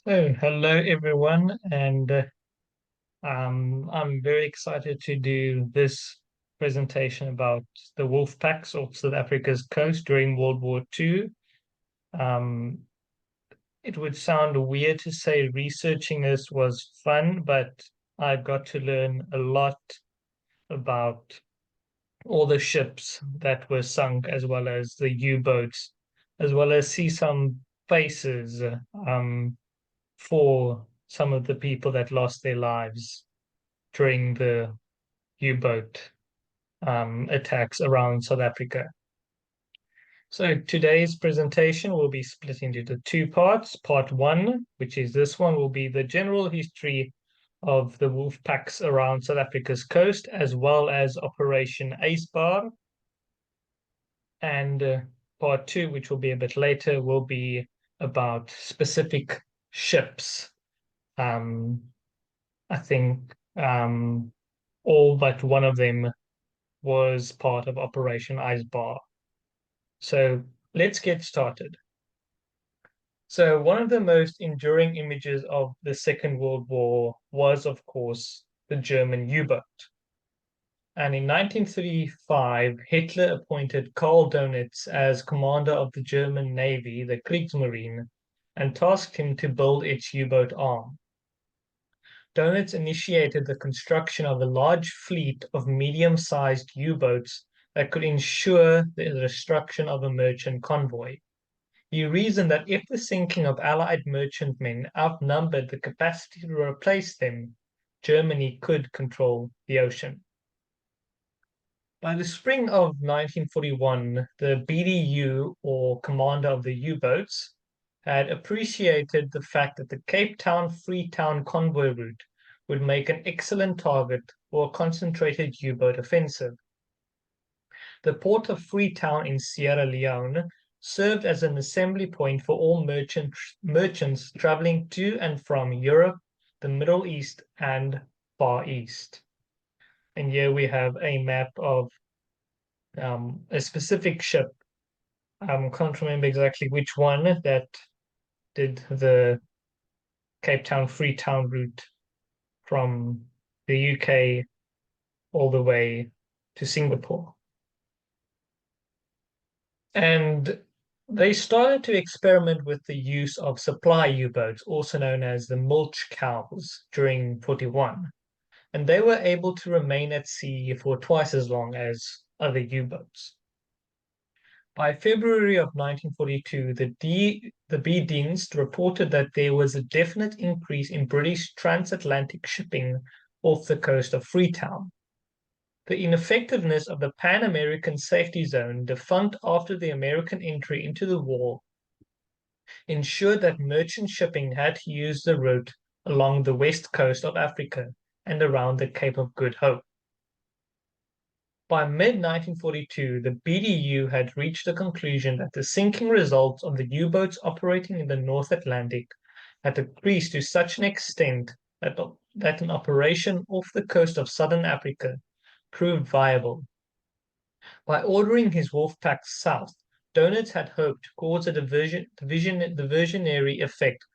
Oh, hello everyone, and I'm very excited to do this presentation about the Wolfpacks off South Africa's coast during World War II. Um, it would sound weird to say researching this was fun, but I got to learn a lot about all the ships that were sunk, as well as the U-boats, as well as see some faces. For some of the people that lost their lives during the U-boat attacks around South Africa. So today's presentation will be split into the two parts. Part one, which is this one, will be the general history of the wolf packs around South Africa's coast, as well as Operation Ace Bar. And part two, which will be a bit later, will be about specific ships. Um, I think all but one of them was part of Operation Ice Bar. So let's get started. So one of the most enduring images of the Second World War was, of course, the German U-boat. And in 1935, Hitler appointed Karl Donitz as commander of the German Navy, the Kriegsmarine, and tasked him to build its U-boat arm. Donitz initiated the construction of a large fleet of medium-sized U-boats that could ensure the destruction of a merchant convoy. He reasoned that if the sinking of Allied merchantmen outnumbered the capacity to replace them, Germany could control the ocean. By the spring of 1941, the BDU, or Commander of the U-boats, had appreciated the fact that the Cape Town-Freetown convoy route would make an excellent target for a concentrated U-boat offensive. The port of Freetown in Sierra Leone served as an assembly point for all merchants traveling to and from Europe, the Middle East, and Far East. And here we have a map of a specific ship. I can't remember exactly which one that did the Cape Town Freetown route from the UK all the way to Singapore. And they started to experiment with the use of supply U-boats, also known as the mulch cows, during 41. And they were able to remain at sea for twice as long as other U-boats. By February of 1942, the B-Dienst reported that there was a definite increase in British transatlantic shipping off the coast of Freetown. The ineffectiveness of the Pan-American Safety Zone, defunct after the American entry into the war, ensured that merchant shipping had to use the route along the west coast of Africa and around the Cape of Good Hope. By mid-1942, the BDU had reached the conclusion that the sinking results of the U-boats operating in the North Atlantic had decreased to such an extent that an operation off the coast of southern Africa proved viable. By ordering his Wolfpacks south, Donitz had hoped to cause a diversionary effect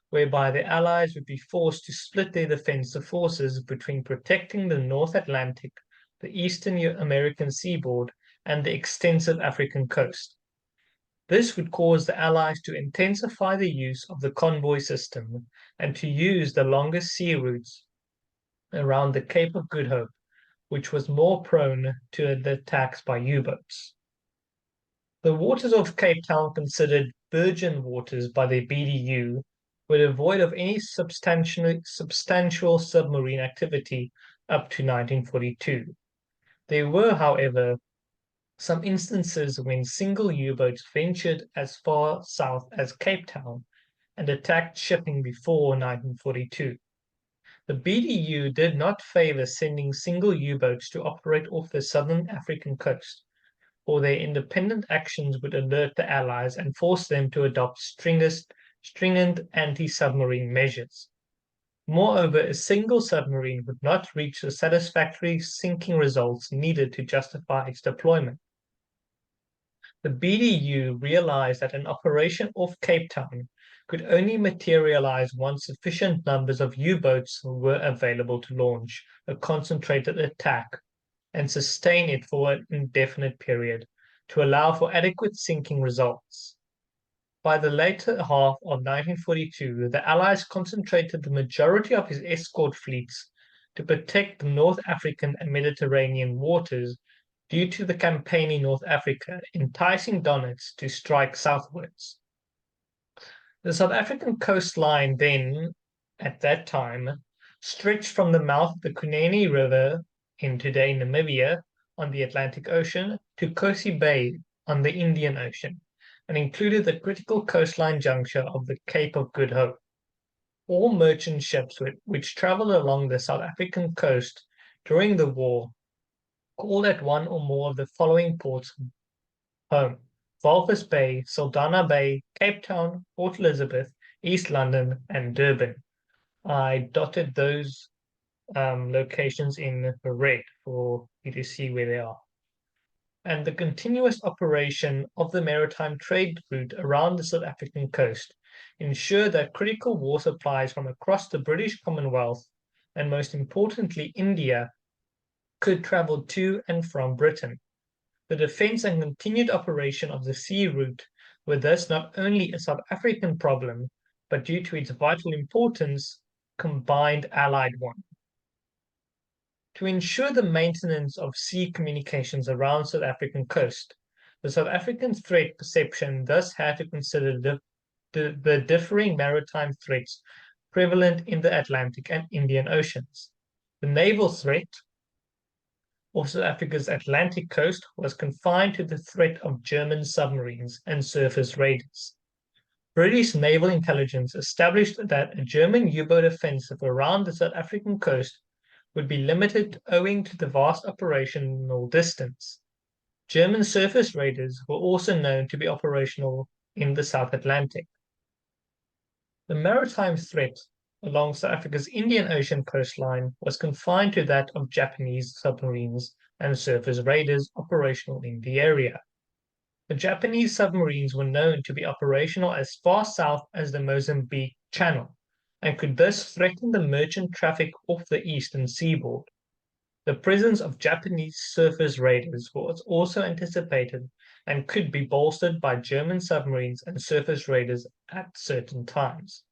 whereby the Allies would be forced to split their defensive forces between protecting the North Atlantic, the Eastern American seaboard, and the extensive African coast. This would cause the Allies to intensify the use of the convoy system and to use the longer sea routes around the Cape of Good Hope, which was more prone to the attacks by U-boats. The waters of Cape Town, considered virgin waters by the BDU, were devoid of any substantial submarine activity up to 1942. There were, however, some instances when single U-boats ventured as far south as Cape Town and attacked shipping before 1942. The BDU did not favor sending single U-boats to operate off the southern African coast, or their independent actions would alert the Allies and force them to adopt stringent anti-submarine measures. Moreover, a single submarine would not reach the satisfactory sinking results needed to justify its deployment. The BDU realized that an operation off Cape Town could only materialize once sufficient numbers of U-boats were available to launch a concentrated attack and sustain it for an indefinite period to allow for adequate sinking results. By the later half of 1942, the Allies concentrated the majority of his escort fleets to protect the North African and Mediterranean waters due to the campaign in North Africa, enticing Donitz to strike southwards. The South African coastline then, at that time, stretched from the mouth of the Kunene River in today Namibia on the Atlantic Ocean to Kosi Bay on the Indian Ocean, and included the critical coastline juncture of the Cape of Good Hope. All merchant ships which traveled along the South African coast during the war called at one or more of the following ports home: Walvis Bay, Saldanha Bay, Cape Town, Port Elizabeth, East London, and Durban. I dotted those locations in red for you to see where they are. And the continuous operation of the maritime trade route around the South African coast ensured that critical war supplies from across the British Commonwealth, and most importantly India, could travel to and from Britain. The defence and continued operation of the sea route were thus not only a South African problem, but due to its vital importance, combined Allied one. To ensure the maintenance of sea communications around South African coast, the South African threat perception thus had to consider the differing maritime threats prevalent in the Atlantic and Indian Oceans. The naval threat of South Africa's Atlantic coast was confined to the threat of German submarines and surface raiders. British naval intelligence established that a German U-boat offensive around the South African coast would be limited owing to the vast operational distance. German surface raiders were also known to be operational in the South Atlantic. The maritime threat along South Africa's Indian Ocean coastline was confined to that of Japanese submarines and surface raiders operational in the area. The Japanese submarines were known to be operational as far south as the Mozambique Channel, and could thus threaten the merchant traffic off the eastern seaboard. The presence of Japanese surface raiders was also anticipated and could be bolstered by German submarines and surface raiders at certain times.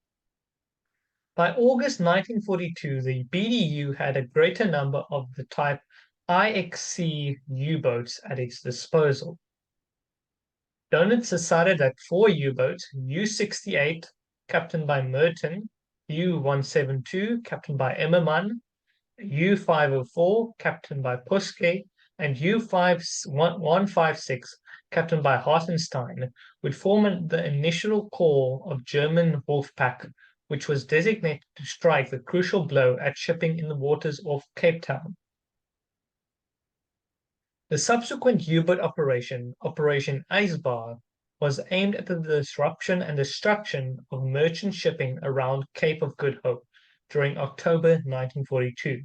By August 1942, the BDU had a greater number of the type IXC U-boats at its disposal. Donitz decided that 4 U-boats, U-68, captained by Merton, U-172, captained by Emmermann, U-504, captained by Puske, and U-156, captained by Hartenstein, would form the initial core of German Wolfpack, which was designated to strike the crucial blow at shipping in the waters off Cape Town. The subsequent U-boat operation, Operation Ijsbar, was aimed at the disruption and destruction of merchant shipping around Cape of Good Hope during October 1942.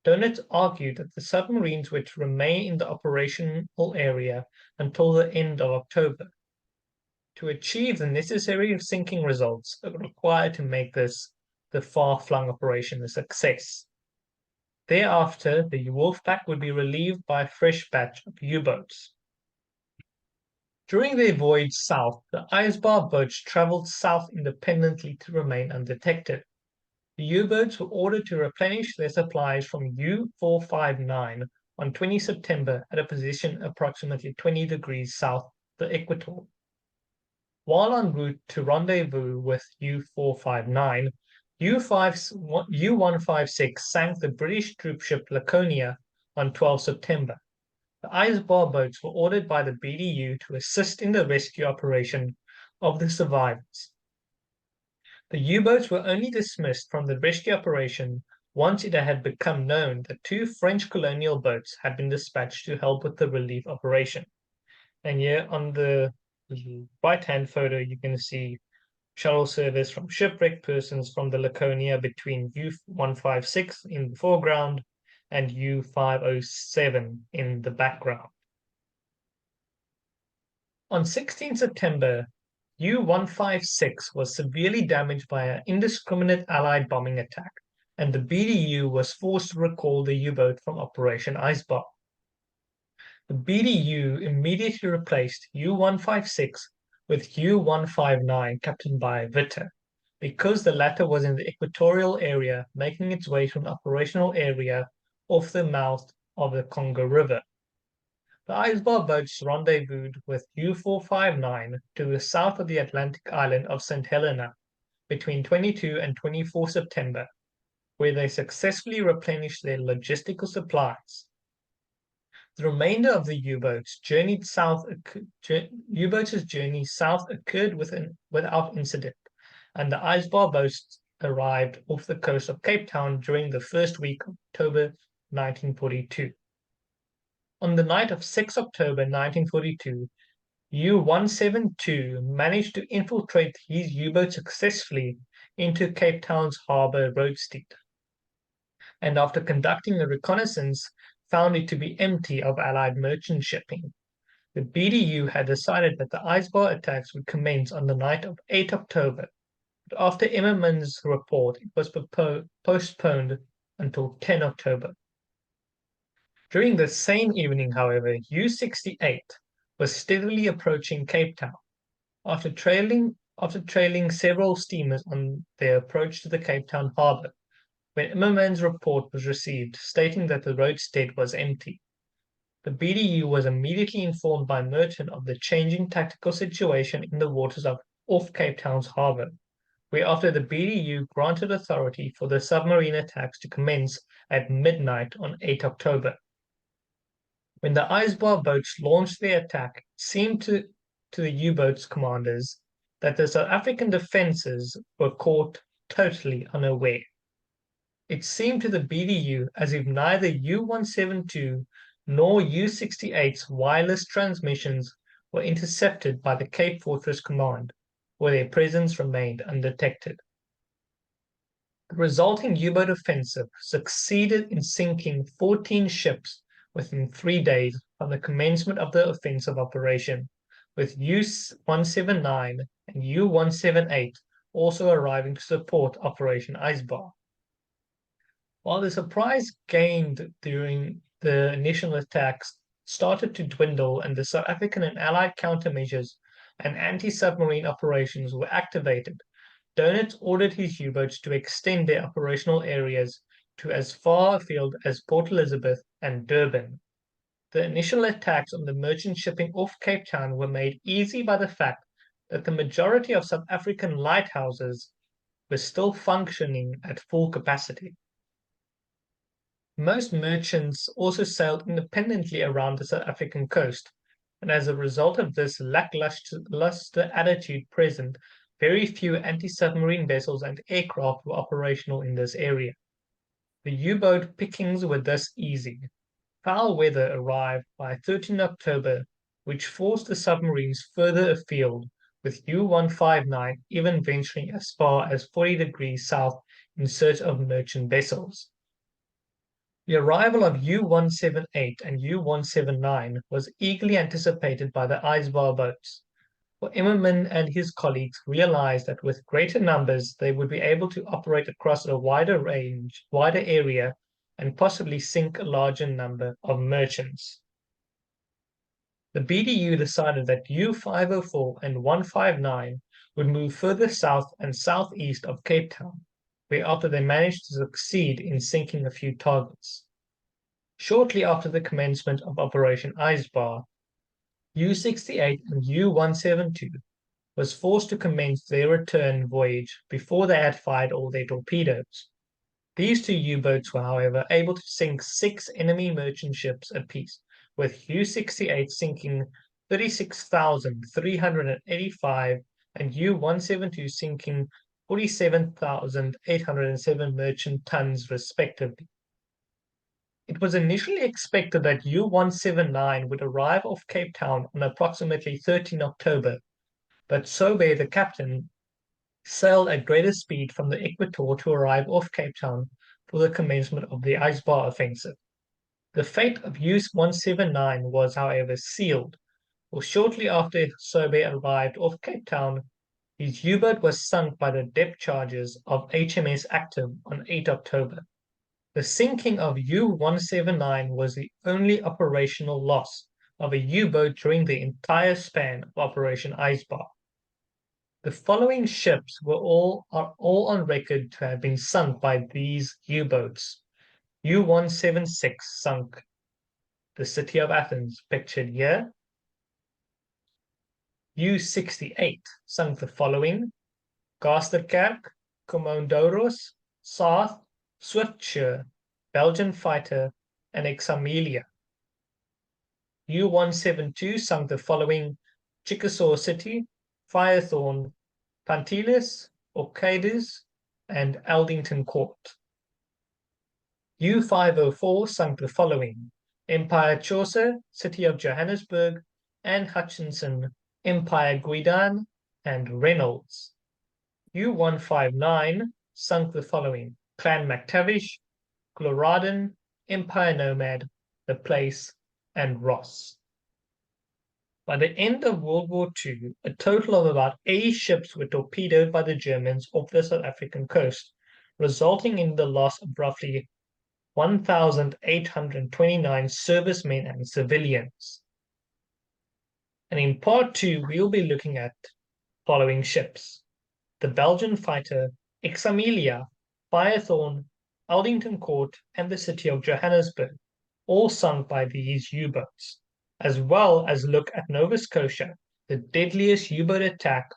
Donitz argued that the submarines were to remain in the operational area until the end of October. To achieve the necessary sinking results, it required to make this, the far-flung operation, a success. Thereafter, the Wolfpack would be relieved by a fresh batch of U-boats. During their voyage south, the Ijsbar boats traveled south independently to remain undetected. The U-boats were ordered to replenish their supplies from U-459 on 20 September at a position approximately 20 degrees south of the equator. While en route to rendezvous with U-459, U-156 sank the British troopship Laconia on 12 September. The Ijsbar boats were ordered by the BDU to assist in the rescue operation of the survivors. The U-boats were only dismissed from the rescue operation once it had become known that 2 French colonial boats had been dispatched to help with the relief operation. And here on the right-hand photo, you can see shuttle service from shipwrecked persons from the Laconia between U-156 in the foreground and U-507 in the background. On 16 September, U-156 was severely damaged by an indiscriminate Allied bombing attack, and the BDU was forced to recall the U-boat from Operation Icebar. The BDU immediately replaced U-156 with U-159 captained by Witte, because the latter was in the equatorial area, making its way to an operational area off the mouth of the Congo River. The Icebar boats rendezvoused with U-459 to the south of the Atlantic island of St. Helena between 22 and 24 September, where they successfully replenished their logistical supplies. The remainder of the U-boats' journey south occurred without incident, and the Icebar boats arrived off the coast of Cape Town during the first week of October 1942. On the night of 6 October 1942, U-172 managed to infiltrate his U-boat successfully into Cape Town's harbour roadstead, and after conducting a reconnaissance, found it to be empty of Allied merchant shipping. The BDU had decided that the Icebar attacks would commence on the night of 8 October, but after Emmerman's report, it was postponed until 10 October. During the same evening, however, U-68 was steadily approaching Cape Town. After trailing several steamers on their approach to the Cape Town harbour, when Emmerman's report was received stating that the roadstead was empty. The BDU was immediately informed by Merton of the changing tactical situation in the waters off Cape Town's harbour, whereafter the BDU granted authority for the submarine attacks to commence at midnight on 8 October. When the Icebar boats launched their attack, it seemed to the U-boats commanders that the South African defences were caught totally unaware. It seemed to the BDU as if neither U-172 nor U-68's wireless transmissions were intercepted by the Cape Fortress Command, where their presence remained undetected. The resulting U-boat offensive succeeded in sinking 14 ships within 3 days from the commencement of the offensive operation, with U-179 and U-178 also arriving to support Operation Icebar. While the surprise gained during the initial attacks started to dwindle and the South African and Allied countermeasures and anti-submarine operations were activated, Donitz ordered his U-boats to extend their operational areas to as far afield as Port Elizabeth and Durban. The initial attacks on the merchant shipping off Cape Town were made easy by the fact that the majority of South African lighthouses were still functioning at full capacity. Most merchants also sailed independently around the South African coast, and as a result of this lackluster attitude present, very few anti-submarine vessels and aircraft were operational in this area. The U-boat pickings were thus easy. Foul weather arrived by 13 October, which forced the submarines further afield, with U-159 even venturing as far as 40 degrees south in search of merchant vessels. The arrival of U-178 and U-179 was eagerly anticipated by the Icebar boats, for Emmerman and his colleagues realized that with greater numbers they would be able to operate across a wider area, and possibly sink a larger number of merchants. The BDU decided that U-504 and 159 would move further south and southeast of Cape Town, whereafter they managed to succeed in sinking a few targets. Shortly after the commencement of Operation Icebar, U-68 and U-172 was forced to commence their return voyage before they had fired all their torpedoes. These two U-boats were, however, able to sink 6 enemy merchant ships apiece, with U-68 sinking 36,385 and U-172 sinking 47,807 merchant tons, respectively. It was initially expected that U-179 would arrive off Cape Town on approximately 13 October, but Sobe, the captain, sailed at greater speed from the equator to arrive off Cape Town for the commencement of the Icebar offensive. The fate of U-179 was, however, sealed, or shortly after Sobe arrived off Cape Town, his U-boat was sunk by the depth charges of HMS Active on 8 October. The sinking of U-179 was the only operational loss of a U-boat during the entire span of Operation Icebar. The following ships are all on record to have been sunk by these U-boats. U-176 sunk the city of Athens, pictured here. U-68 sunk the following: Gasterkerk, Commandoros, South, Swiftshire, Belgian fighter, and Examelia. U-172 sunk the following: Chickasaw City, Firethorn, Pantelis, Orcades, and Aldington Court. U-504 sunk the following: Empire Chaucer, City of Johannesburg, and Hutchinson, Empire Gwydion, and Reynolds. U-159 sunk the following: Clan MacTavish, Cloraden, Empire Nomad, The Place, and Ross. By the end of World War II, a total of about 80 ships were torpedoed by the Germans off the South African coast, resulting in the loss of roughly 1,829 servicemen and civilians. And in part 2, we'll be looking at following ships: the Belgian fighter Examelia, Firethorn, Aldington Court, and the City of Johannesburg, all sunk by these U-boats, as well as look at Nova Scotia, the deadliest U-boat attack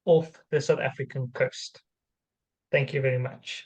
off the South African coast. Thank you very much.